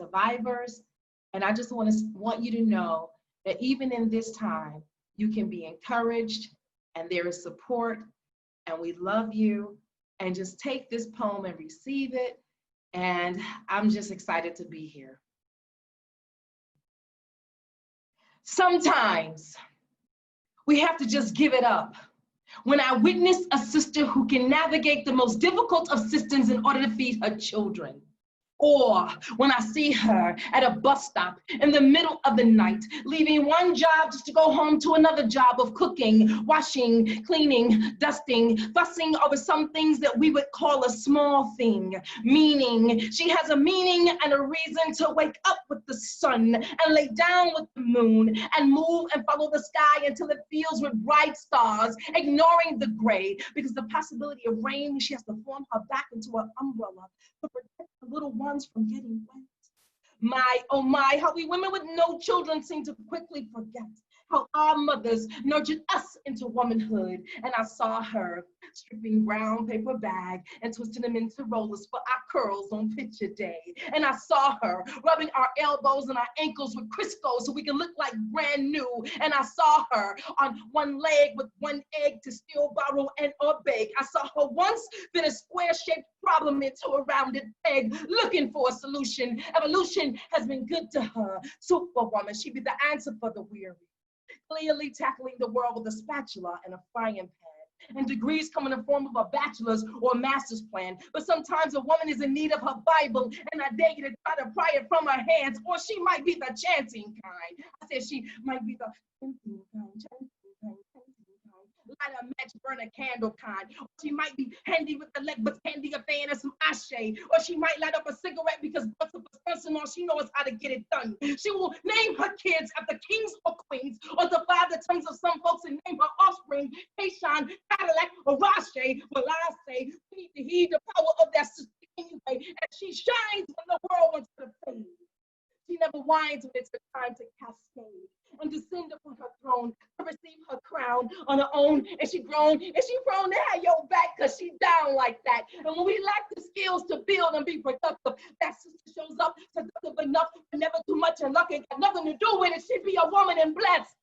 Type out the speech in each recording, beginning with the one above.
survivors. And I just want you to know that even in this time, you can be encouraged and there is support and we love you. And just take this poem and receive it. And I'm just excited to be here. Sometimes we have to just give it up. When I witness a sister who can navigate the most difficult of systems in order to feed her children, or when I see her at a bus stop in the middle of the night, leaving one job just to go home to another job of cooking, washing, cleaning, dusting, fussing over some things that we would call a small thing, meaning she has a meaning and a reason to wake up with the sun and lay down with the moon and move and follow the sky until it fills with bright stars, ignoring the gray, because the possibility of rain, she has to form her back into an umbrella to protect the little ones from getting wet. My, oh my, how we women with no children seem to quickly forget how our mothers nurtured us into womanhood. And I saw her stripping brown paper bag and twisting them into rollers for our curls on picture day. And I saw her rubbing our elbows and our ankles with Crisco so we can look like brand new. And I saw her on one leg with one egg to still borrow and or bake. I saw her once fit a square-shaped problem into a rounded peg, looking for a solution. Evolution has been good to her. Superwoman, she be the answer for the weary. Clearly tackling the world with a spatula and a frying pan. And degrees come in the form of a bachelor's or a master's plan. But sometimes a woman is in need of her Bible, and I dare you to try to pry it from her hands, or she might be the chanting kind. I said she might be the chanting kind. Light a match, burn a candle kind. Or she might be handy with the leg, but handy a fan and some ashe. Or she might light up a cigarette because once of Wisconsin, all she knows how to get it done. She will name her kids after kings or queens, or defy the tongues of some folks and name her offspring Kayshawn, Cadillac, or Rashe. Well, I say we need to heed the power of that sister anyway, and she shines when the world wants her to fade. She never whines when it's her time to cascade and descend upon her throne to receive her crown on her own. And she grown and she prone to have your back because she down like that. And when we lack the skills to build and be productive, that sister shows up seductive enough, but never too much and luck ain't got nothing to do with it. She be a woman and blessed.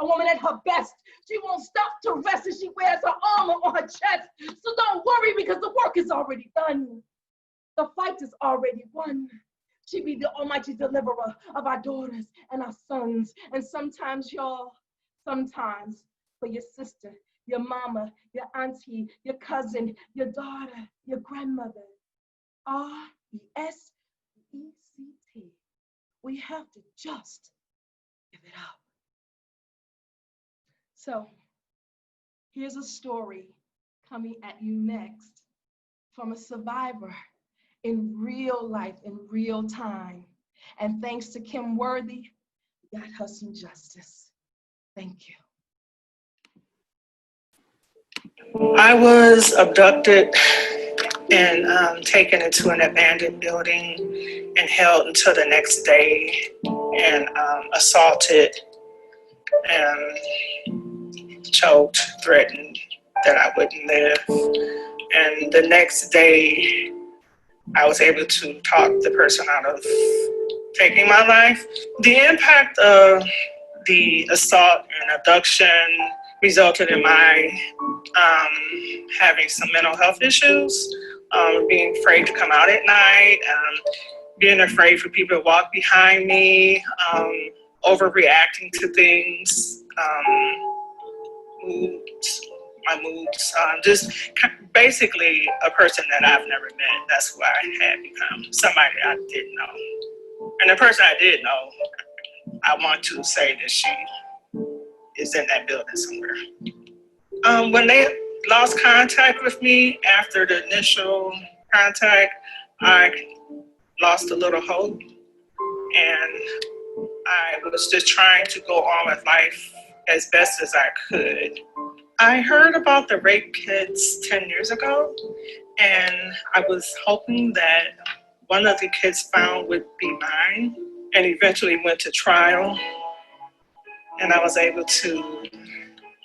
A woman at her best. She won't stop to rest and she wears her armor on her chest. So don't worry because the work is already done. The fight is already won. She be the almighty deliverer of our daughters and our sons. And sometimes, y'all, sometimes for your sister, your mama, your auntie, your cousin, your daughter, your grandmother, R-E-S-E-C-T, we have to just give it up. So here's a story coming at you next from a survivor in real life, in real time. And thanks to Kym Worthy, we got her some justice. Thank you. I was abducted and taken into an abandoned building and held until the next day and assaulted and choked, threatened that I wouldn't live. And the next day, I was able to talk the person out of taking my life. The impact of the assault and abduction resulted in my having some mental health issues, being afraid to come out at night, being afraid for people to walk behind me, overreacting to things, my moods, just basically a person that I've never met. That's who I had become, somebody I didn't know. And the person I did know, I want to say that she is in that building somewhere. When they lost contact with me after the initial contact, I lost a little hope, and I was just trying to go on with life as best as I could. I heard about the rape kits 10 years ago, and I was hoping that one of the kids found would be mine, and eventually went to trial, and I was able to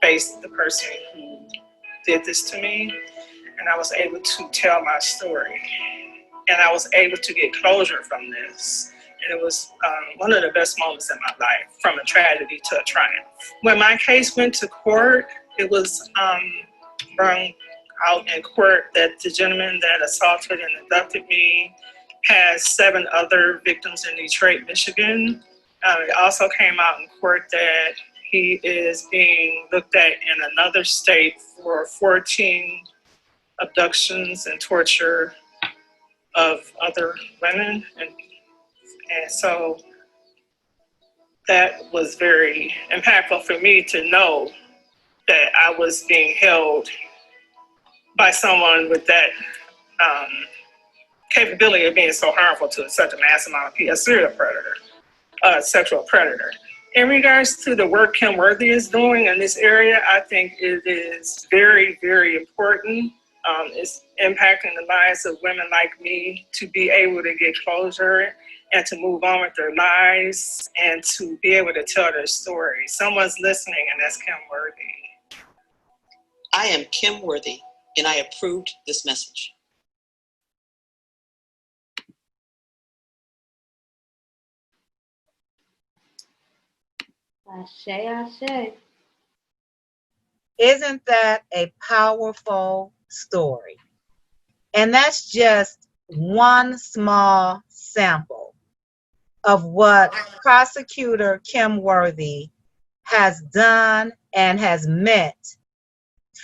face the person who did this to me, and I was able to tell my story, and I was able to get closure from this and it was one of the best moments in my life, from a tragedy to a triumph. When my case went to court, it was brung out in court that the gentleman that assaulted and abducted me has 7 other victims in Detroit, Michigan. It also came out in court that he is being looked at in another state for 14 abductions and torture of other women. And so that was very impactful for me to know that I was being held by someone with that capability of being so harmful to such a mass amount of people, a serial predator, sexual predator. In regards to the work Kym Worthy is doing in this area, I think it is very, very important. It's impacting the lives of women like me to be able to get closure and to move on with their lives and to be able to tell their story. Someone's listening, and that's Kym Worthy. I am Kym Worthy, and I approved this message. Ashe, ashe. Isn't that a powerful story? And that's just one small sample of what Prosecutor Kym Worthy has done and has meant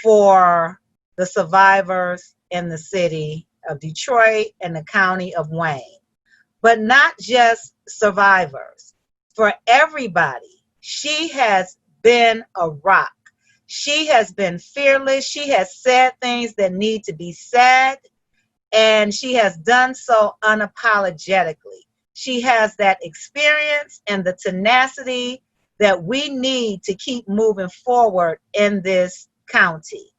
for the survivors in the city of Detroit and the county of Wayne. But not just survivors, for everybody. She has been a rock. She has been fearless. She has said things that need to be said, and she has done so unapologetically. She has that experience and the tenacity that we need to keep moving forward in this county.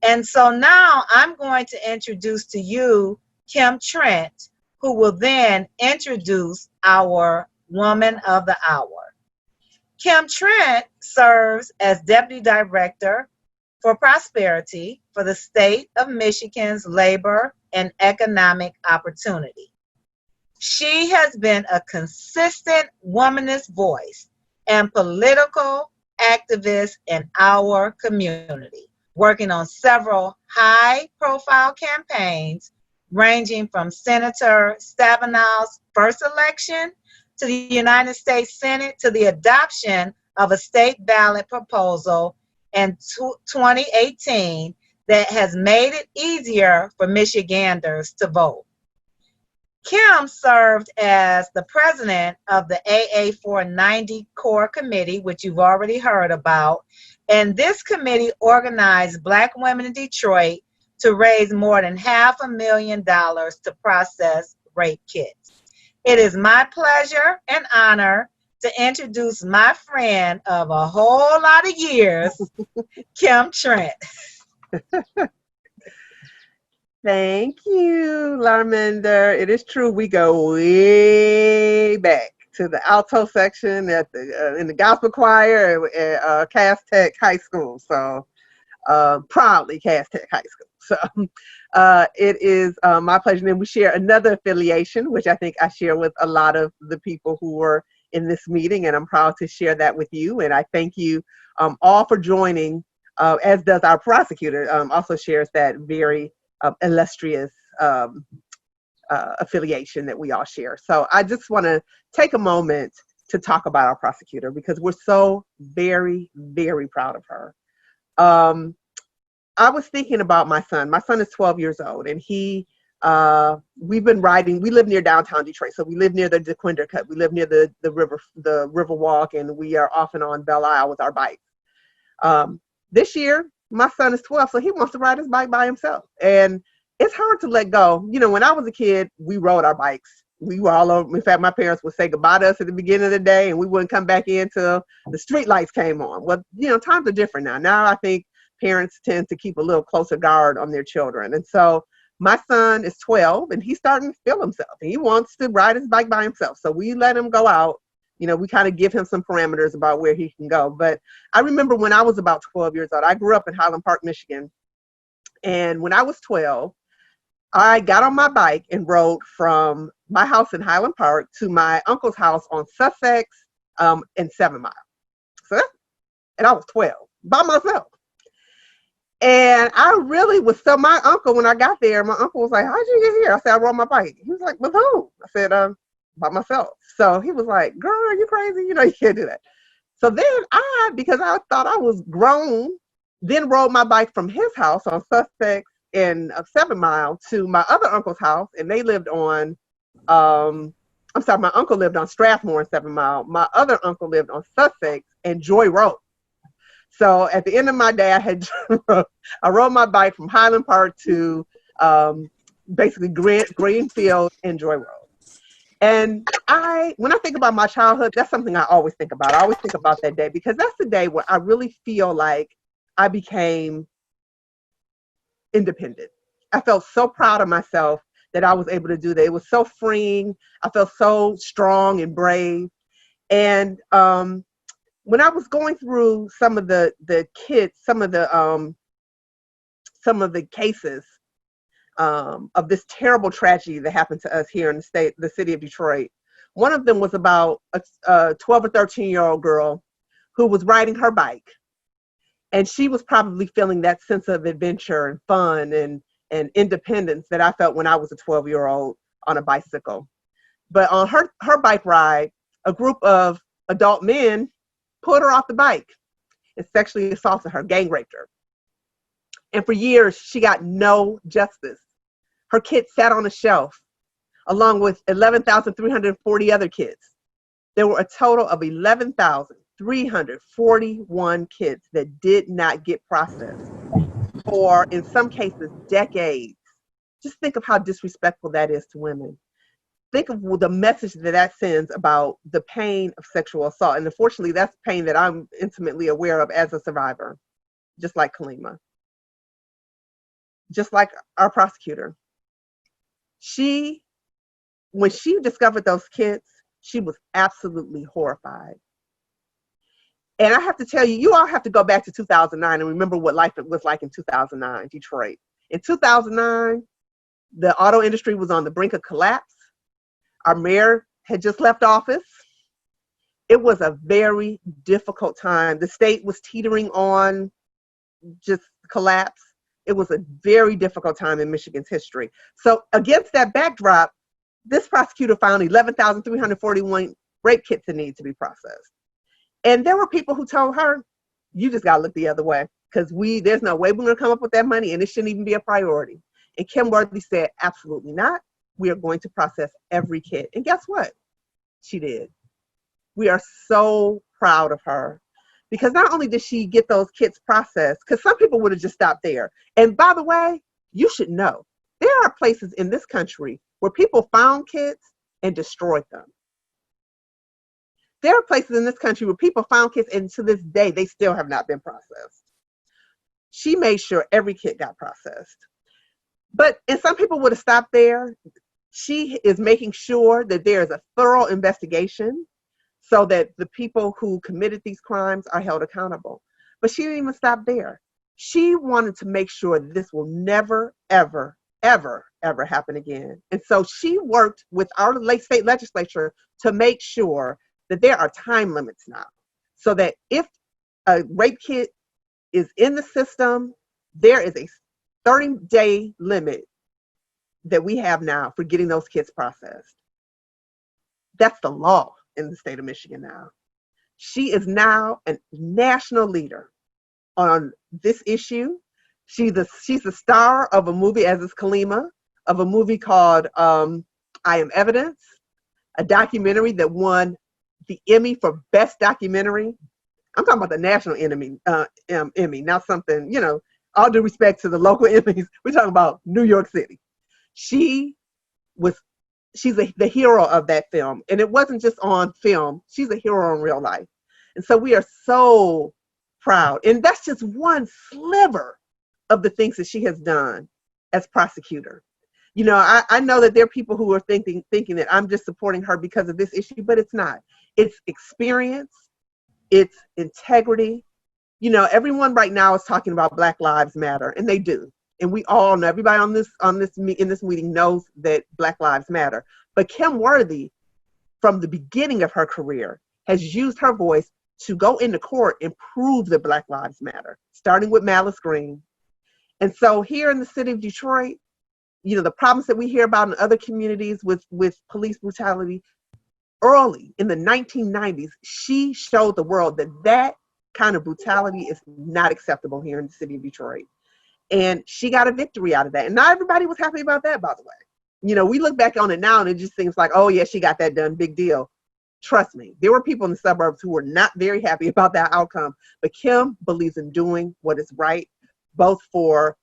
And so now I'm going to introduce to you Kim Trent, who will then introduce our Woman of the Hour. Kim Trent serves as Deputy Director for Prosperity for the State of Michigan's Labor and Economic Opportunity. She has been a consistent womanist voice and political activist in our community, working on several high-profile campaigns ranging from Senator Stavenow's first election to the United States Senate to the adoption of a state ballot proposal in 2018 that has made it easier for Michiganders to vote. Kim served as the president of the AA 490 Core Committee, which you've already heard about, and this committee organized Black women in Detroit to raise more than $500,000 to process rape kits. It is my pleasure and honor to introduce my friend of a whole lot of years, Kim Trent. Thank you, Larminder. It is true, we go way back to the alto section at the in the gospel choir at Cass Tech High School. So proudly Cass Tech High School. So it is my pleasure. And we share another affiliation, which I think I share with a lot of the people who were in this meeting, and I'm proud to share that with you. And I thank you all for joining, as does our prosecutor, also shares that very illustrious affiliation that we all share. So I just want to take a moment to talk about our prosecutor because we're so very, very proud of her. I was thinking about my son. My son is 12 years old, and we've been riding. We live near downtown Detroit, so we live near the DeQuinder Cut. We live near the river walk, and we are off and on Belle Isle with our bikes. This year, my son is 12, so he wants to ride his bike by himself, and it's hard to let go. You know, when I was a kid, we rode our bikes. We were all over. In fact, my parents would say goodbye to us at the beginning of the day, and we wouldn't come back in till the street lights came on. Well, you know, times are different now. Now I think parents tend to keep a little closer guard on their children. And so my son is 12 and he's starting to feel himself. And he wants to ride his bike by himself. So we let him go out. You know, we kind of give him some parameters about where he can go. But I remember when I was about 12 years old, I grew up in Highland Park, Michigan. And when I was 12, I got on my bike and rode from my house in Highland Park to my uncle's house on Sussex in 7 Mile. And I was 12 by myself. And I really was, so my uncle, when I got there, my uncle was like, how'd you get here? I said, I rode my bike. He was like, with who? I said, by myself. So he was like, girl, are you crazy? You know, you can't do that. So then because I thought I was grown, then rode my bike from his house on Sussex in 7 Mile to my other uncle's house. And they lived on, I'm sorry, my uncle lived on Strathmore in 7 Mile. My other uncle lived on Sussex and Joy Road. So at the end of my day, I rode my bike from Highland Park to basically Greenfield and Joy Road. And when I think about my childhood, that's something I always think about. I always think about that day because that's the day where I really feel like I became independent. I felt so proud of myself that I was able to do that. It was so freeing. I felt so strong and brave. And when I was going through some of the kids, some of the cases of this terrible tragedy that happened to us here in the city of Detroit, one of them was about a 12 or 13-year-old girl who was riding her bike. And she was probably feeling that sense of adventure and fun and independence that I felt when I was a 12-year-old on a bicycle. But on her bike ride, a group of adult men pulled her off the bike and sexually assaulted her, gang raped her. And for years, she got no justice. Her kid sat on a shelf along with 11,340 other kids. There were a total of 11,341 kids that did not get processed for, in some cases, decades. Just think of how disrespectful that is to women. Think of the message that sends about the pain of sexual assault. And unfortunately, that's pain that I'm intimately aware of as a survivor, just like Kalima. Just like our prosecutor. When she discovered those kids, she was absolutely horrified. And I have to tell you, you all have to go back to 2009 and remember what life was like in 2009, Detroit. In 2009, the auto industry was on the brink of collapse. Our mayor had just left office. It was a very difficult time. The state was teetering on just collapse. It was a very difficult time in Michigan's history. So against that backdrop, this prosecutor found 11,341 rape kits that need to be processed. And there were people who told her, you just gotta look the other way because there's no way we're gonna come up with that money and it shouldn't even be a priority. And Kym Worthy said, absolutely not. We are going to process every kit. And guess what? She did. We are so proud of her because not only did she get those kits processed, because some people would have just stopped there. And by the way, you should know, there are places in this country where people found kits and destroyed them. There are places in this country where people found kits and to this day, they still have not been processed. She made sure every kit got processed. And some people would have stopped there. She is making sure that there is a thorough investigation so that the people who committed these crimes are held accountable. But she didn't even stop there. She wanted to make sure that this will never, ever, ever, ever happen again. And so she worked with our state legislature to make sure that there are time limits now so that if a rape kit is in the system, there is a 30-day limit that we have now for getting those kits processed. That's the law in the state of Michigan now. She is now a national leader on this issue. She's the star of a movie, as is Kalima, of a movie called I Am Evidence, a documentary that won the Emmy for Best Documentary. I'm talking about the national Emmy, not something, all due respect to the local Emmys. We're talking about New York City. She's the hero of that film. And it wasn't just on film. She's a hero in real life. And so we are so proud. And that's just one sliver of the things that she has done as prosecutor. I know that there are people who are thinking that I'm just supporting her because of this issue, but it's not. It's experience. It's integrity. Everyone right now is talking about Black Lives Matter, and they do. and we all know, everybody in this meeting knows that Black Lives Matter. But Kym Worthy, from the beginning of her career, has used her voice to go into court and prove that Black Lives Matter, starting with Malice Green. And so here in the city of Detroit, you know, the problems that we hear about in other communities with police brutality, early in the 1990s, she showed the world that that kind of brutality is not acceptable here in the city of Detroit. And she got a victory out of that. And not everybody was happy about that, by the way. You know, we look back on it now and it just seems like, oh yeah, she got that done, big deal. Trust me, there were people in the suburbs who were not very happy about that outcome. But Kym believes in doing what is right, both for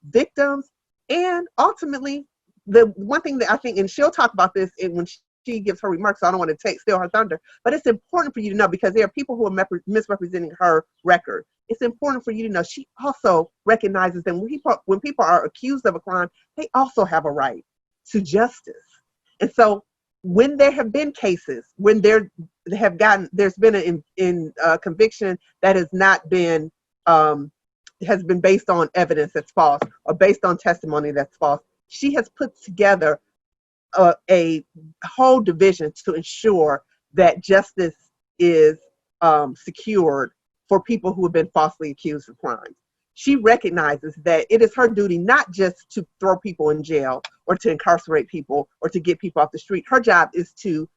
victims and ultimately, the one thing that I think, and she'll talk about this when she gives her remarks, so I don't want to steal her thunder, but it's important for you to know, because there are people who are misrepresenting her record. It's important for you to know she also recognizes that when people are accused of a crime, they also have a right to justice. And so when there have been cases, when there's been a conviction that has not been, has been based on evidence that's false or based on testimony that's false, she has put together a whole division to ensure that justice is secured for people who have been falsely accused of crimes. She recognizes that it is her duty not just to throw people in jail or to incarcerate people or to get people off the street. Her job is to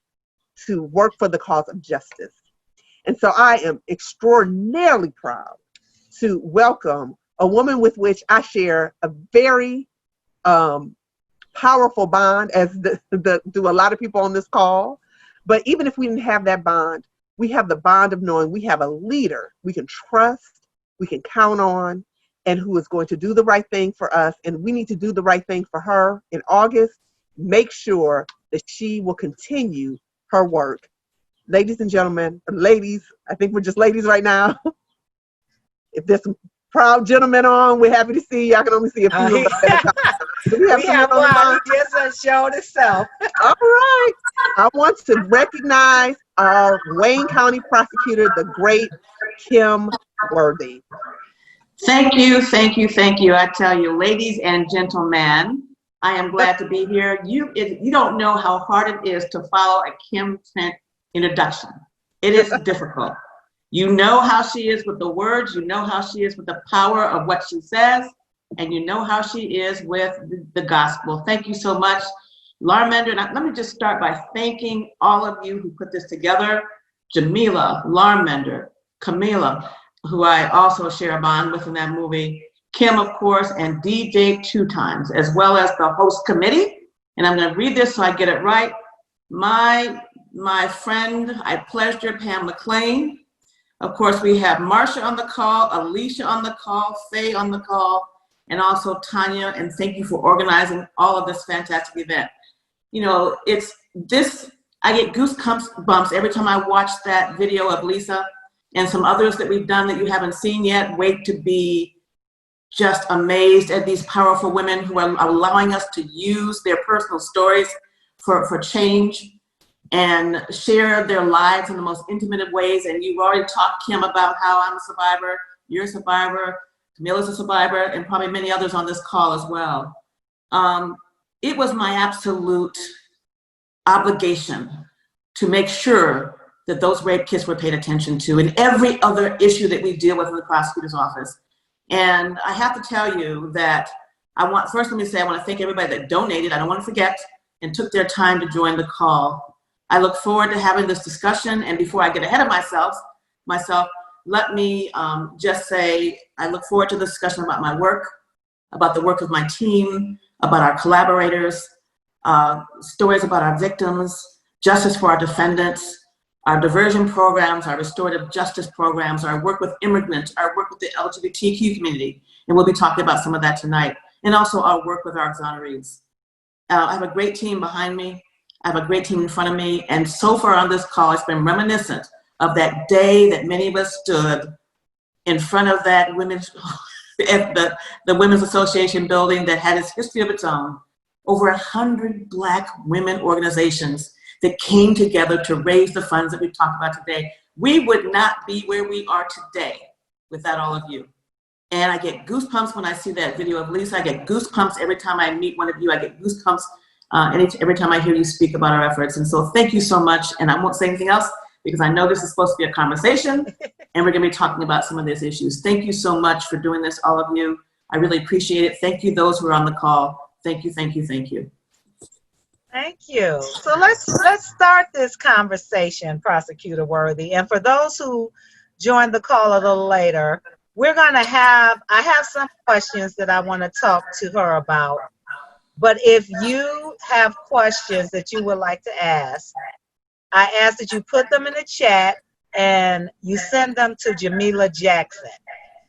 work for the cause of justice. And so I am extraordinarily proud to welcome a woman with which I share a very powerful bond, as do a lot of people on this call. But even if we didn't have that bond, we have the bond of knowing we have a leader we can trust, we can count on, and who is going to do the right thing for us. And we need to do the right thing for her in August. Make sure that she will continue her work. Ladies and gentlemen, ladies, I think we're just ladies right now. If there's some proud gentlemen on, we're happy to see you. I can only see a few of them. We have one. He just showed himself. All right. I want to recognize our Wayne County Prosecutor, the great Kym Worthy. Thank you, thank you, thank you. I tell you, ladies and gentlemen, I am glad to be here. You don't know how hard it is to follow a Kym Trent introduction. It is difficult. You know how she is with the words, you know how she is with the power of what she says, and you know how she is with the gospel. Thank you so much, Larmender. Let me just start by thanking all of you who put this together. Jamila, Larmender, Camila, who I also share a bond with in that movie, Kym, of course, and DJ 2 times, as well as the host committee. And I'm gonna read this so I get it right. My friend, I pleasure Pam McLean. Of course, we have Marsha on the call, Alicia on the call, Faye on the call, and also Tanya, and thank you for organizing all of this fantastic event. You know, I get goosebumps every time I watch that video of Lisa and some others that we've done that you haven't seen yet. Wait to be just amazed at these powerful women who are allowing us to use their personal stories for change and share their lives in the most intimate of ways. And you've already talked, Kym, about how I'm a survivor, you're a survivor, Camilla's a survivor, and probably many others on this call as well. It was my absolute obligation to make sure that those rape kits were paid attention to, and every other issue that we deal with in the prosecutor's office. And I have to tell you that first let me say I want to thank everybody that donated, I don't want to forget, and took their time to join the call. I look forward to having this discussion, and before I get ahead of myself, let me just say I look forward to the discussion about my work, about the work of my team, about our collaborators, stories about our victims, justice for our defendants, our diversion programs, our restorative justice programs, our work with immigrants, our work with the LGBTQ community, and we'll be talking about some of that tonight, and also our work with our exonerees. I have a great team behind me. I have a great team in front of me, and so far on this call, it's been reminiscent of that day that many of us stood in front of that the Women's Association building that had its history of its own. Over 100 Black women organizations that came together to raise the funds that we talked about today. We would not be where we are today without all of you. And I get goosebumps when I see that video of Lisa. I get goosebumps every time I meet one of you. I get goosebumps every time I hear you speak about our efforts. And so thank you so much. And I won't say anything else because I know this is supposed to be a conversation and we're going to be talking about some of these issues. Thank you so much for doing this, all of you. I really appreciate it. Thank you, those who are on the call. Thank you, thank you, thank you. Thank you. So let's start this conversation, Prosecutor Worthy. And for those who joined the call a little later, I have some questions that I want to talk to her about. But if you have questions that you would like to ask, I ask that you put them in the chat and you send them to Jamila Jackson.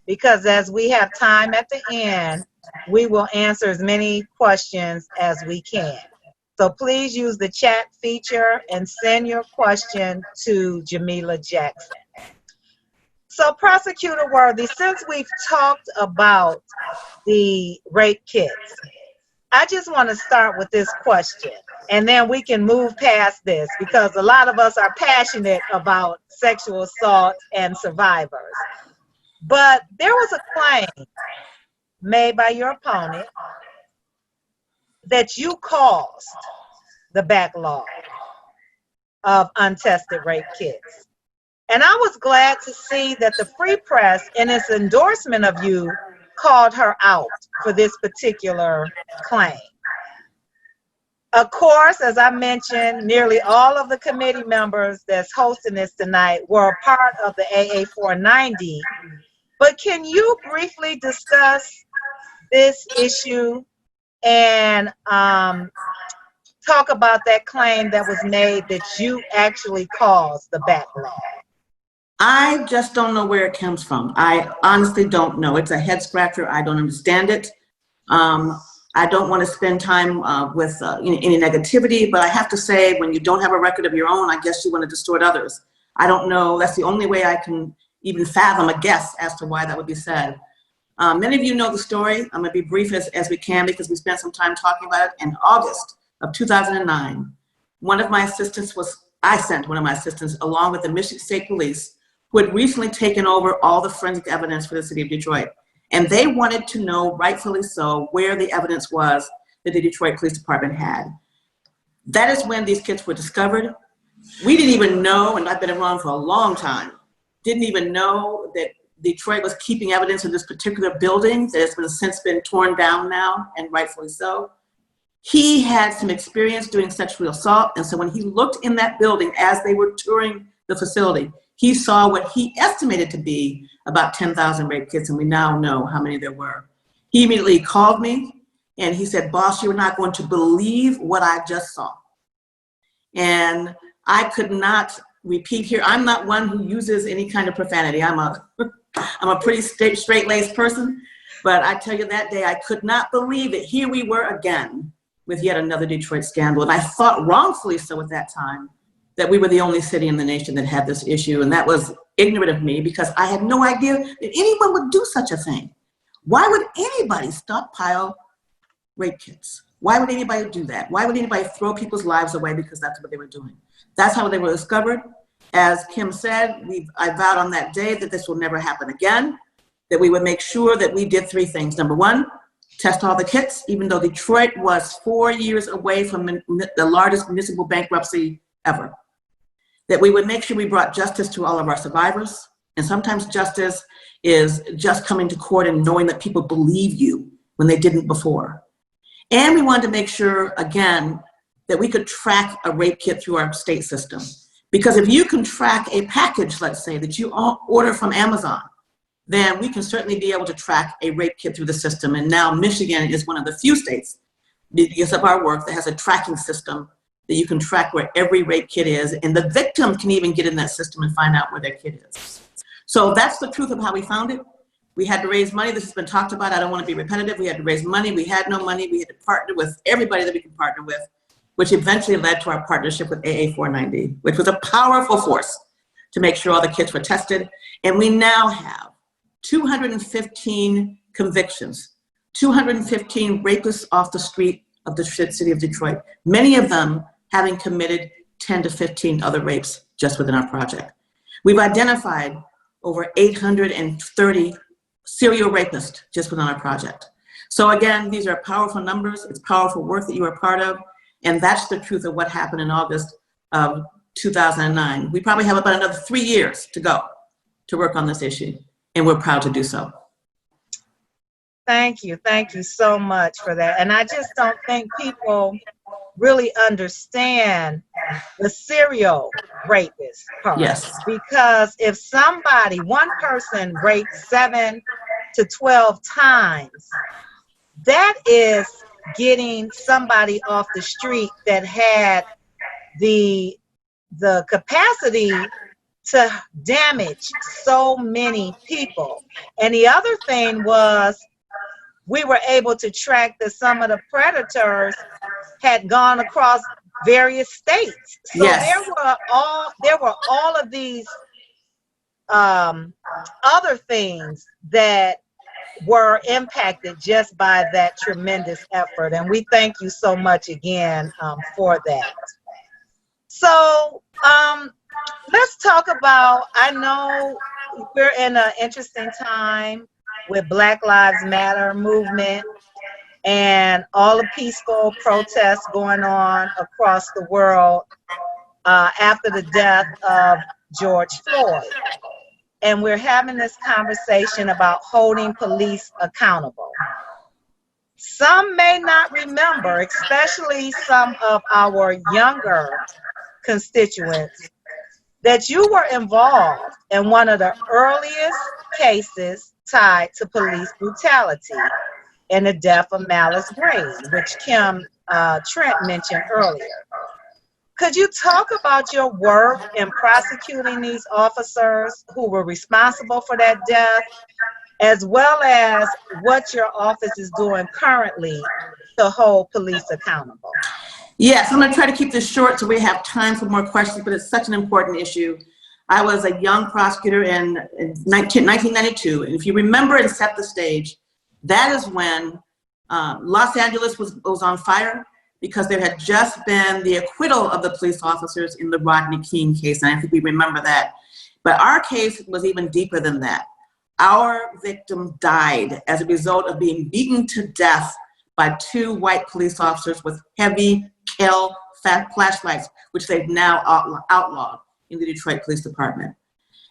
Because as we have time at the end, we will answer as many questions as we can. So please use the chat feature and send your question to Jamila Jackson. So Prosecutor Worthy, since we've talked about the rape kits, I just want to start with this question, and then we can move past this because a lot of us are passionate about sexual assault and survivors. But there was a claim made by your opponent that you caused the backlog of untested rape kits. And I was glad to see that the Free Press, in its endorsement of you, called her out for this particular claim. Of course, as I mentioned, nearly all of the committee members that's hosting this tonight were a part of the AA 490. But can you briefly discuss this issue and talk about that claim that was made that you actually caused the backlog? I just don't know where it comes from. I honestly don't know. It's a head scratcher. I don't understand it. I don't want to spend time with any negativity, but I have to say, when you don't have a record of your own, I guess you want to distort others. I don't know. That's the only way I can even fathom a guess as to why that would be said. Many of you know the story. I'm going to be brief as we can because we spent some time talking about it. In August of 2009, I sent one of my assistants along with the Michigan State Police, who had recently taken over all the forensic evidence for the city of Detroit. And they wanted to know, rightfully so, where the evidence was that the Detroit Police Department had. That is when these kits were discovered. We didn't even know, and I've been around for a long time, didn't even know that Detroit was keeping evidence in this particular building that has since been torn down now, and rightfully so. He had some experience doing sexual assault, and so when he looked in that building as they were touring the facility, he saw what he estimated to be about 10,000 rape kits, and we now know how many there were. He immediately called me, and he said, "Boss, you're not going to believe what I just saw." And I could not repeat here. I'm not one who uses any kind of profanity. I'm a pretty straight-laced person, but I tell you, that day I could not believe that here we were again with yet another Detroit scandal. And I thought, wrongfully so at that time, that we were the only city in the nation that had this issue. And that was ignorant of me because I had no idea that anyone would do such a thing. Why would anybody stockpile rape kits? Why would anybody do that? Why would anybody throw people's lives away because that's what they were doing? That's how they were discovered. As Kym said, I vowed on that day that this will never happen again, that we would make sure that we did three things. Number one, test all the kits, even though Detroit was 4 years away from the largest municipal bankruptcy ever. That we would make sure we brought justice to all of our survivors. And sometimes justice is just coming to court and knowing that people believe you when they didn't before. And we wanted to make sure, again, that we could track a rape kit through our state system. Because if you can track a package, let's say, that you order from Amazon, then we can certainly be able to track a rape kit through the system. And now Michigan is one of the few states, because of our work, that has a tracking system that you can track where every rape kit is, and the victim can even get in that system and find out where their kit is. So that's the truth of how we found it. We had to raise money. This has been talked about. I don't want to be repetitive. We had to raise money. We had no money. We had to partner with everybody that we could partner with, which eventually led to our partnership with AA 490, which was a powerful force to make sure all the kits were tested. And we now have 215 convictions, 215 rapists off the street of the city of Detroit, many of them having committed 10 to 15 other rapes just within our project. We've identified over 830 serial rapists just within our project. So again, these are powerful numbers. It's powerful work that you are part of. And that's the truth of what happened in August of 2009. We probably have about another 3 years to go to work on this issue. And we're proud to do so. Thank you so much for that. And I just don't think people really understand the serial rapist part. Yes. Because if somebody, one person raped 7 to 12 times, that is getting somebody off the street that had the capacity to damage so many people. And the other thing was, we were able to track that some of the predators had gone across various states. So yes. there were all of these other things that were impacted just by that tremendous effort. And we thank you so much again for that. So let's talk about, I know we're in an interesting time with Black Lives Matter movement and all the peaceful protests going on across the world after the death of George Floyd. And we're having this conversation about holding police accountable. Some may not remember, especially some of our younger constituents, that you were involved in one of the earliest cases tied to police brutality and the death of Malice Green, which Kym Trent mentioned earlier. Could you talk about your work in prosecuting these officers who were responsible for that death, as well as what your office is doing currently to hold police accountable? Yes, I'm going to try to keep this short so we have time for more questions, but it's such an important issue. I was a young prosecutor in 1992, and if you remember and set the stage, that is when Los Angeles was on fire because there had just been the acquittal of the police officers in the Rodney King case, and I think we remember that. But our case was even deeper than that. Our victim died as a result of being beaten to death by 2 white police officers with heavy Kym flashlights, which they've now outlawed in the Detroit Police Department.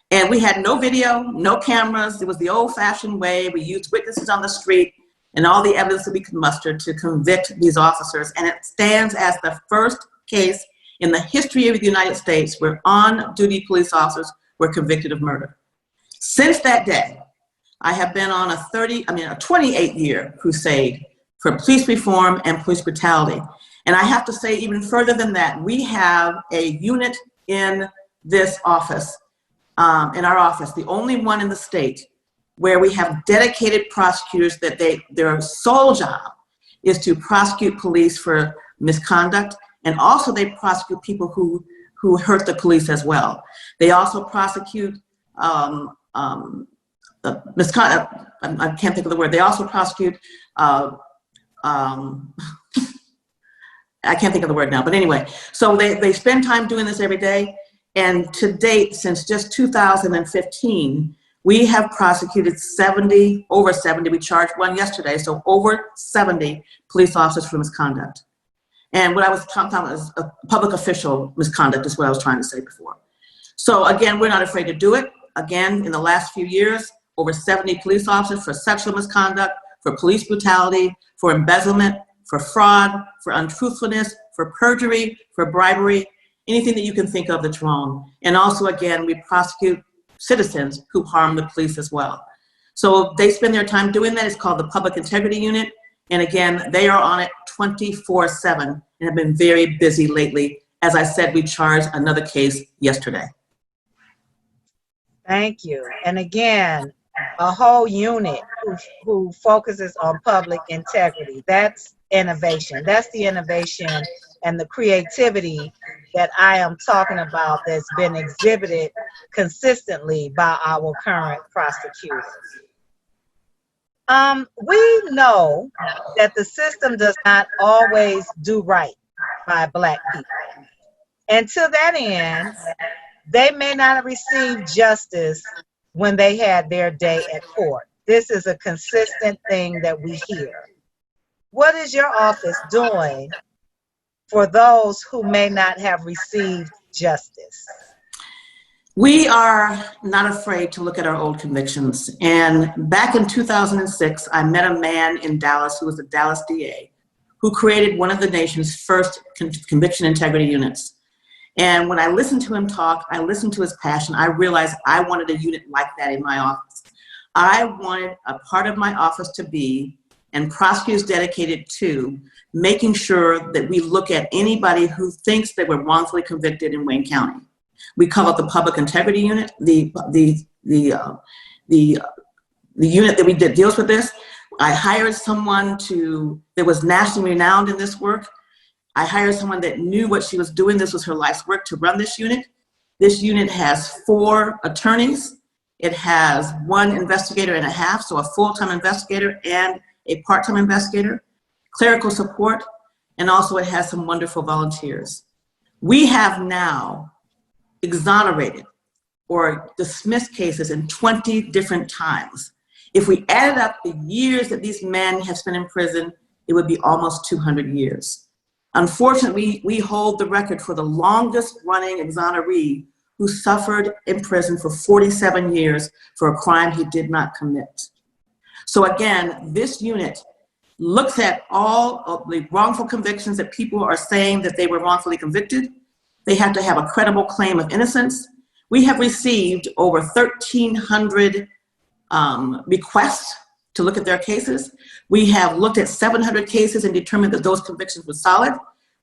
And we had no video, no cameras. It was the old-fashioned way. We used witnesses on the street and all the evidence that we could muster to convict these officers. And it stands as the first case in the history of the United States where on-duty police officers were convicted of murder. Since that day, I have been on a 28-year crusade for police reform and police brutality. And I have to say even further than that, we have a unit in this office, in our office, the only one in the state where we have dedicated prosecutors that their sole job is to prosecute police for misconduct, and also they prosecute people who hurt the police as well. They also prosecute misconduct. I can't think of the word. They also prosecute. I can't think of the word now, but anyway, so they spend time doing this every day. And to date, since just 2015, we have prosecuted over 70, we charged one yesterday, so over 70 police officers for misconduct. And what I was talking about is a public official misconduct is what I was trying to say before. So again, we're not afraid to do it. Again, in the last few years, over 70 police officers for sexual misconduct, for police brutality, for embezzlement, for fraud, for untruthfulness, for perjury, for bribery, anything that you can think of that's wrong. And also, again, we prosecute citizens who harm the police as well. So they spend their time doing that. It's called the Public Integrity Unit. And again, they are on it 24/7 and have been very busy lately. As I said, we charged another case yesterday. Thank you. And again, a whole unit who focuses on public integrity. That's innovation. That's the innovation and the creativity that I am talking about that's been exhibited consistently by our current prosecutors. We know that the system does not always do right by Black people. And to that end, they may not have received justice when they had their day at court. this is a consistent thing that we hear. What is your office doing for those who may not have received justice? We are not afraid to look at our old convictions. And back in 2006, I met a man in Dallas who was a Dallas DA who created one of the nation's first conviction integrity units. And when I listened to him talk, I listened to his passion, I realized I wanted a unit like that in my office. I wanted a part of my office to be, and prosecutors dedicated to, making sure that we look at anybody who thinks they were wrongfully convicted in Wayne County. We call it the Public Integrity Unit, the unit that deals with this. I hired someone that was nationally renowned in this work. I hired someone that knew what she was doing. This was her life's work to run this unit. This unit has 4 attorneys. It has 1 investigator and a half, so a full-time investigator and a part-time investigator, clerical support, and also it has some wonderful volunteers. We have now exonerated or dismissed cases in 20 different times. If we added up the years that these men have spent in prison, it would be almost 200 years. Unfortunately, we hold the record for the longest running exoneree who suffered in prison for 47 years for a crime he did not commit. So again, this unit looks at all of the wrongful convictions that people are saying that they were wrongfully convicted. They have to have a credible claim of innocence. We have received over 1,300 requests to look at their cases. We have looked at 700 cases and determined that those convictions were solid.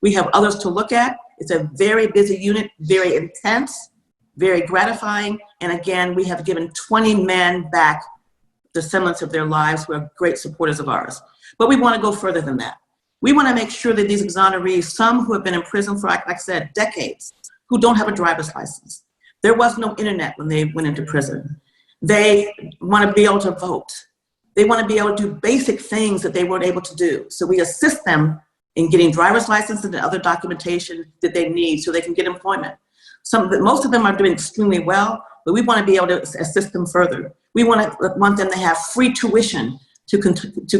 We have others to look at. It's a very busy unit, very intense, very gratifying. And again, we have given 20 men back the semblance of their lives who are great supporters of ours. But we want to go further than that. We want to make sure that these exonerees, some who have been in prison for, like I said, decades, who don't have a driver's license. There was no internet when they went into prison. They want to be able to vote. They want to be able to do basic things that they weren't able to do. So we assist them in getting driver's license and other documentation that they need so they can get employment. Most of them are doing extremely well, but we want to be able to assist them further. We want them to have free tuition to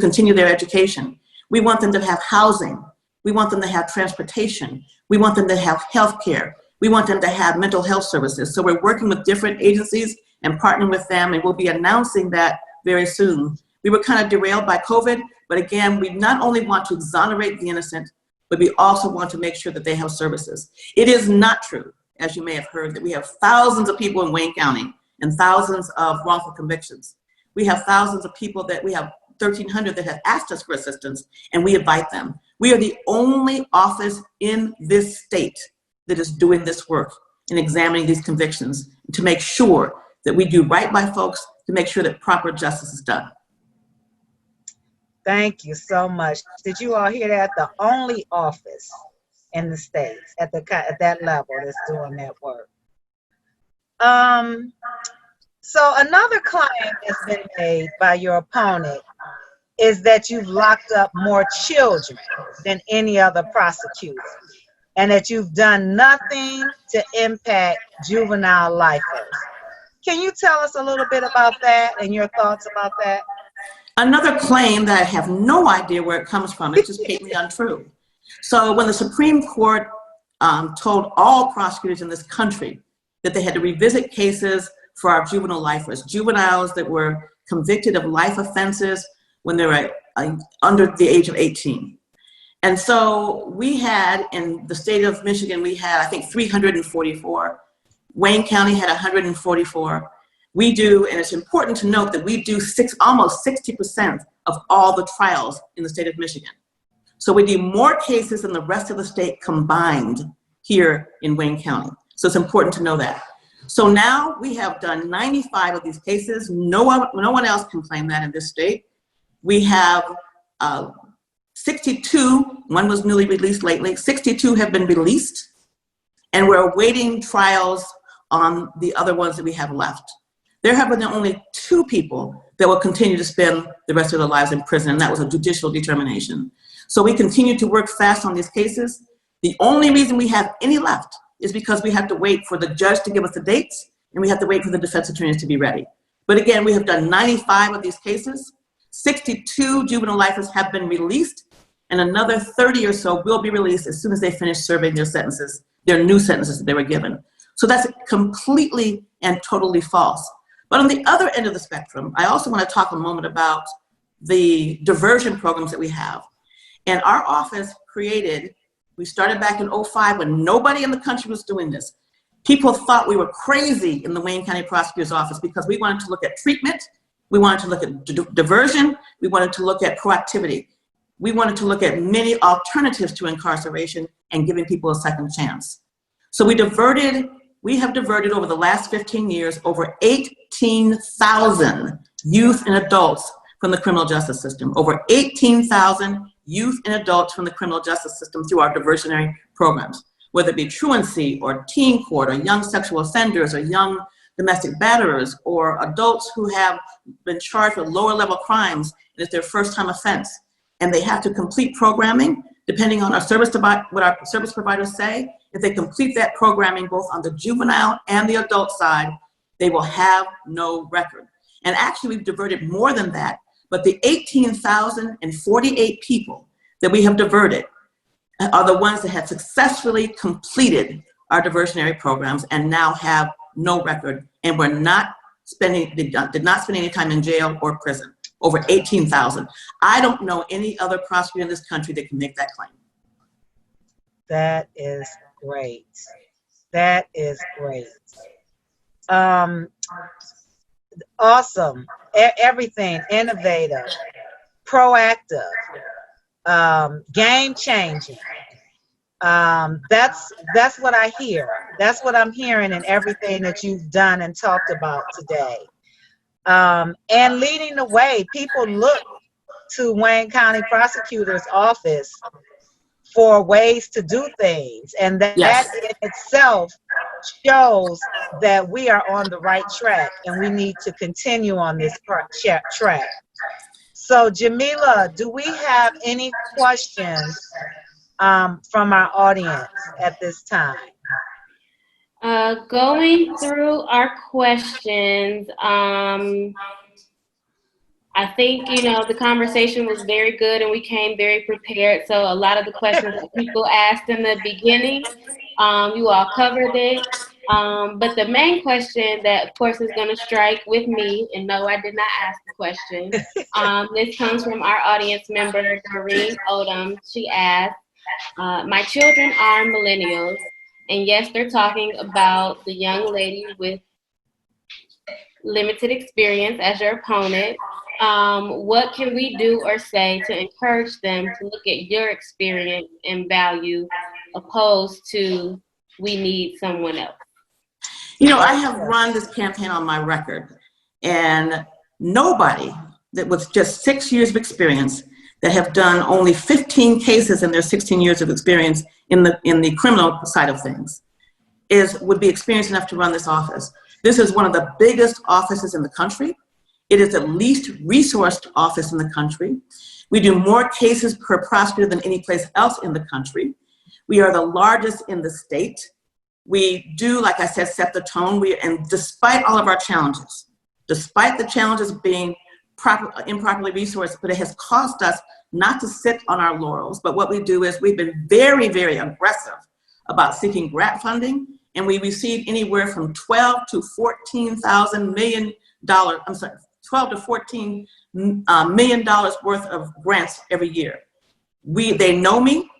continue their education. We want them to have housing. We want them to have transportation. We want them to have health care. We want them to have mental health services. So we're working with different agencies and partnering with them, and we'll be announcing that very soon. We were kind of derailed by COVID, but again, we not only want to exonerate the innocent, but we also want to make sure that they have services. It is not true, as you may have heard, that we have thousands of people in Wayne County and thousands of wrongful convictions. We have thousands of people that we have 1,300 that have asked us for assistance, and we invite them. We are the only office in this state that is doing this work and examining these convictions to make sure that we do right by folks, to make sure that proper justice is done. Thank you so much. Did you all hear that? The only office in the state at that level that's doing that work. So another claim that's been made by your opponent is that you've locked up more children than any other prosecutor, and that you've done nothing to impact juvenile lifers. Can you tell us a little bit about that and your thoughts about that? Another claim that I have no idea where it comes from, it's just patently untrue. So when the Supreme Court told all prosecutors in this country that they had to revisit cases for our juvenile lifers, juveniles that were convicted of life offenses when they were under the age of 18. And so we had, in the state of Michigan, we had, I think, 344. Wayne County had 144. We do, and it's important to note that we do almost 60% of all the trials in the state of Michigan. So we do more cases than the rest of the state combined here in Wayne County. So it's important to know that. So now we have done 95 of these cases. No one else can claim that in this state. We have 62, one was newly released lately, 62 have been released, and we're awaiting trials on the other ones that we have left. There have been only 2 people that will continue to spend the rest of their lives in prison, and that was a judicial determination. So we continue to work fast on these cases. The only reason we have any left is because we have to wait for the judge to give us the dates, and we have to wait for the defense attorneys to be ready. But again, we have done 95 of these cases. 62 juvenile lifers have been released, and another 30 or so will be released as soon as they finish serving their sentences, their new sentences that they were given. So that's completely and totally false. But on the other end of the spectrum, I also want to talk a moment about the diversion programs that we have. And our office created, we started back in 2005 when nobody in the country was doing this. People thought we were crazy in the Wayne County Prosecutor's Office because we wanted to look at treatment, we wanted to look at diversion, we wanted to look at proactivity. We wanted to look at many alternatives to incarceration and giving people a second chance. So we have diverted over the last 15 years over 18,000 youth and adults from the criminal justice system. Over 18,000 youth and adults from the criminal justice system through our diversionary programs, whether it be truancy or teen court or young sexual offenders or young domestic batterers or adults who have been charged with lower level crimes and it's their first time offense. And they have to complete programming depending on what our service providers say. If they complete that programming both on the juvenile and the adult side, they will have no record. And actually we've diverted more than that, but the 18,048 people that we have diverted are the ones that have successfully completed our diversionary programs and now have no record, and did not spend any time in jail or prison. Over 18,000. I don't know any other prosecutor in this country that can make that claim. That is great. That is great. Awesome. Everything innovative, proactive, game changing. That's what I hear. That's what I'm hearing in everything that you've done and talked about today. And leading the way, people look to Wayne County Prosecutor's Office for ways to do things, and that in itself shows that we are on the right track and we need to continue on this track. So Jamila, do we have any questions from our audience at this time? Going through our questions, I think, the conversation was very good and we came very prepared. So a lot of the questions that people asked in the beginning, you all covered it. But the main question that, of course, is going to strike with me, and no, I did not ask the question. This comes from our audience member, Doreen Odom. She asked, my children are millennials. And yes, they're talking about the young lady with limited experience as your opponent. What can we do or say to encourage them to look at your experience and value opposed to we need someone else? I have run this campaign on my record, and nobody that with just 6 years of experience that have done only 15 cases in their 16 years of experience in the criminal side of things would be experienced enough to run this office. This is one of the biggest offices in the country. It is the least resourced office in the country. We do more cases per prosecutor than any place else in the country. We are the largest in the state. We do, like I said, set the tone. And despite all of our challenges, despite the challenges of being improperly resourced, but it has cost us not to sit on our laurels. But what we do is we've been very, very aggressive about seeking grant funding, and we receive anywhere from $12 to $14 million worth of grants every year. They know me.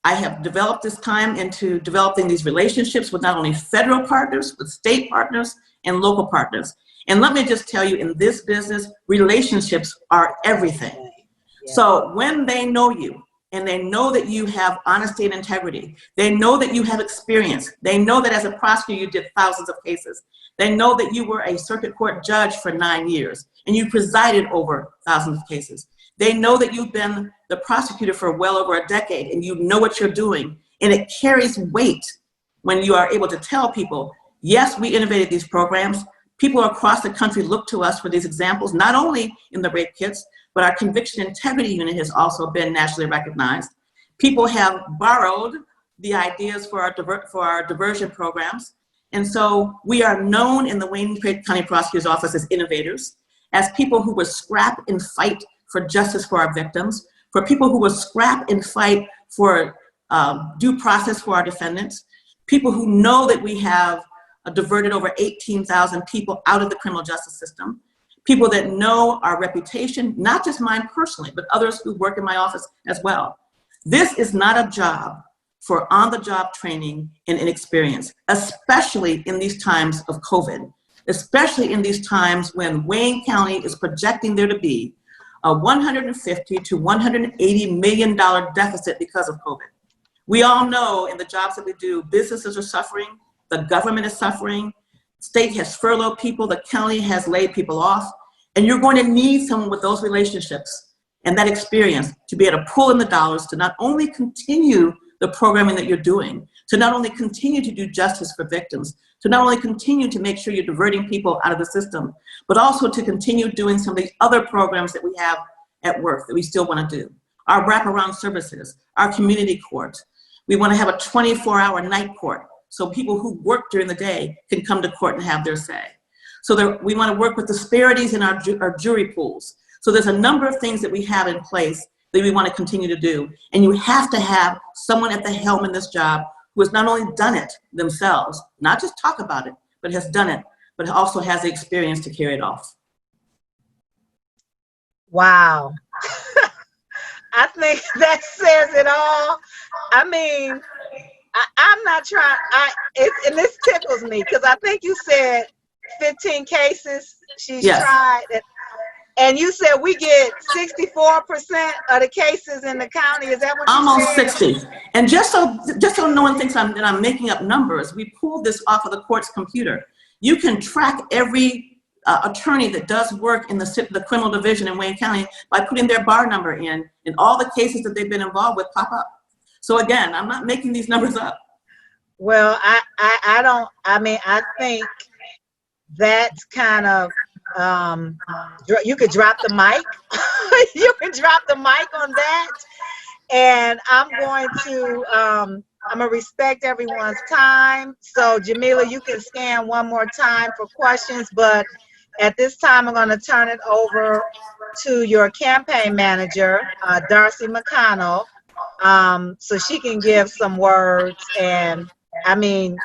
I have developed this time into developing these relationships with not only federal partners, but state partners and local partners. And let me just tell you, in this business, relationships are everything. Yeah. So when they know you, and they know that you have honesty and integrity, they know that you have experience, they know that as a prosecutor you did thousands of cases, they know that you were a circuit court judge for 9 years, and you presided over thousands of cases. They know that you've been the prosecutor for well over a decade, and you know what you're doing. And it carries weight when you are able to tell people, yes, we innovated these programs. People across the country look to us for these examples, not only in the rape kits, but our conviction integrity unit has also been nationally recognized. People have borrowed the ideas for our diversion programs. And so we are known in the Wayne County Prosecutor's Office as innovators, as people who will scrap and fight for justice for our victims, for people who will scrap and fight for due process for our defendants, people who know that we have diverted over 18,000 people out of the criminal justice system, people that know our reputation, not just mine personally, but others who work in my office as well. This is not a job for on-the-job training and inexperience, especially in these times of COVID, especially in these times when Wayne County is projecting there to be a $150 to $180 million deficit because of COVID. We all know in the jobs that we do, businesses are suffering, the government is suffering, state has furloughed people, the county has laid people off, and you're going to need someone with those relationships and that experience to be able to pull in the dollars to not only continue the programming that you're doing, to not only continue to do justice for victims, to not only continue to make sure you're diverting people out of the system, but also to continue doing some of the other programs that we have at work that we still want to do. Our wraparound services, our community court. We want to have a 24-hour night court so people who work during the day can come to court and have their say. So we want to work with disparities in our jury pools. So there's a number of things that we have in place that we want to continue to do. And you have to have someone at the helm in this job who has not only done it themselves, not just talk about it, but has done it, but also has the experience to carry it off. Wow. I think that says it all. I mean, I'm not trying, and this tickles me because I think you said 15 cases she's tried. And you said we get 64% of the cases in the county. Is that what you Almost said? 60. And just so no one thinks that I'm making up numbers, we pulled this off of the court's computer. You can track every attorney that does work in the criminal division in Wayne County by putting their bar number in, and all the cases that they've been involved with pop up. So again, I'm not making these numbers up. Well, I think that's kind of, you could drop the mic. You can drop the mic on that. And I'm going to respect everyone's time. So Jamila, you can scan one more time for questions, but at this time, I'm going to turn it over to your campaign manager, Darcy McConnell, so she can give some words. And I mean,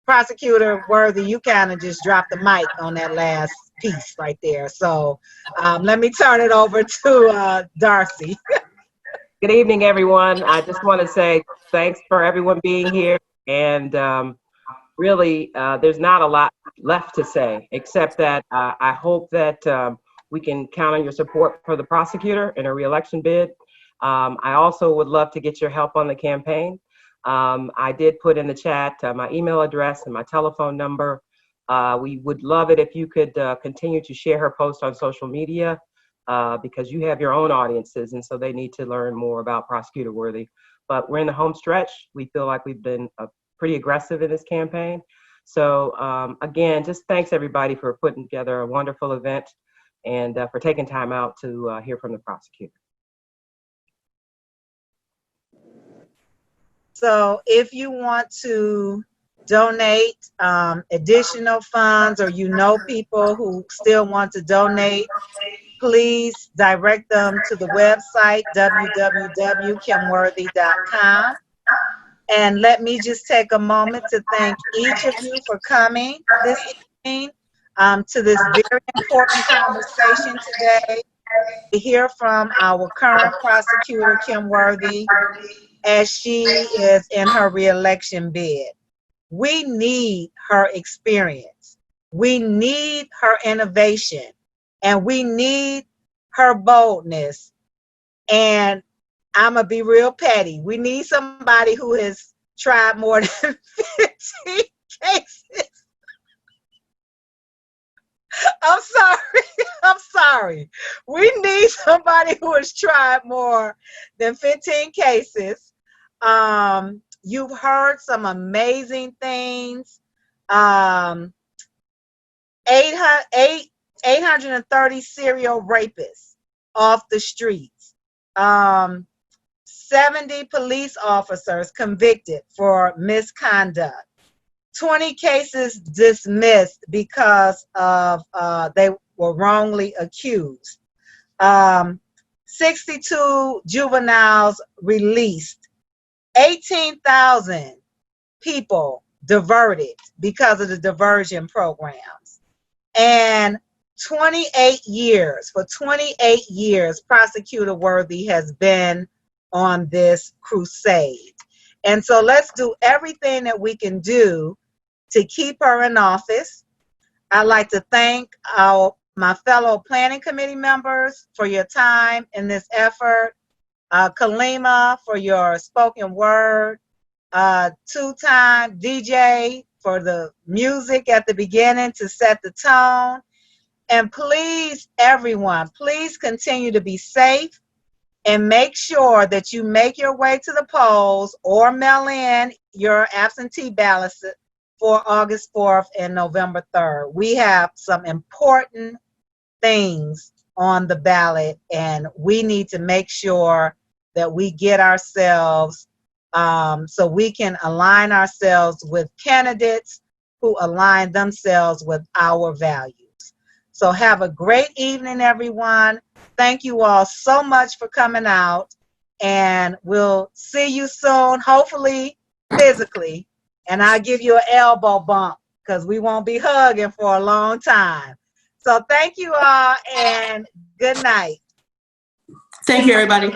Prosecutor Worthy, you kind of just dropped the mic on that last piece right there. So let me turn it over to Darcy. Good evening, everyone. I just want to say thanks for everyone being here. And really, there's not a lot left to say, except that I hope that we can count on your support for the prosecutor in a re-election bid. I also would love to get your help on the campaign. I did put in the chat my email address and my telephone number. We would love it if you could continue to share her post on social media because you have your own audiences, and so they need to learn more about Prosecutor Worthy. But we're in the home stretch. We feel like we've been pretty aggressive in this campaign. So again, just thanks everybody for putting together a wonderful event and for taking time out to hear from the prosecutor. So if you want to donate additional funds, or you know people who still want to donate, please direct them to the website www.kymworthy.com. And let me just take a moment to thank each of you for coming this evening to this very important conversation today, to hear from our current prosecutor, Kym Worthy, as she is in her re-election bid. We need her experience. We need her innovation. And we need her boldness. And I'm going to be real petty. We need somebody who has tried more than 15 cases. I'm sorry. We need somebody who has tried more than 15 cases. You've heard some amazing things. 830 serial rapists off the streets. 70 police officers convicted for misconduct. 20 cases dismissed because of they were wrongly accused. 62 juveniles released. 18,000 people diverted because of the diversion programs. And 28 years, for 28 years, Prosecutor Worthy has been on this crusade. And so let's do everything that we can do to keep her in office. I'd like to thank my fellow planning committee members for your time in this effort. Kalima for your spoken word. Two-time DJ for the music at the beginning to set the tone. And please, everyone, please continue to be safe and make sure that you make your way to the polls or mail in your absentee ballots for August 4th and November 3rd. We have some important things on the ballot, and we need to make sure that we get ourselves so we can align ourselves with candidates who align themselves with our values. So have a great evening, everyone. Thank you all so much for coming out, and we'll see you soon, hopefully physically, and I'll give you an elbow bump because we won't be hugging for a long time. So thank you all, and good night. Thank you, everybody.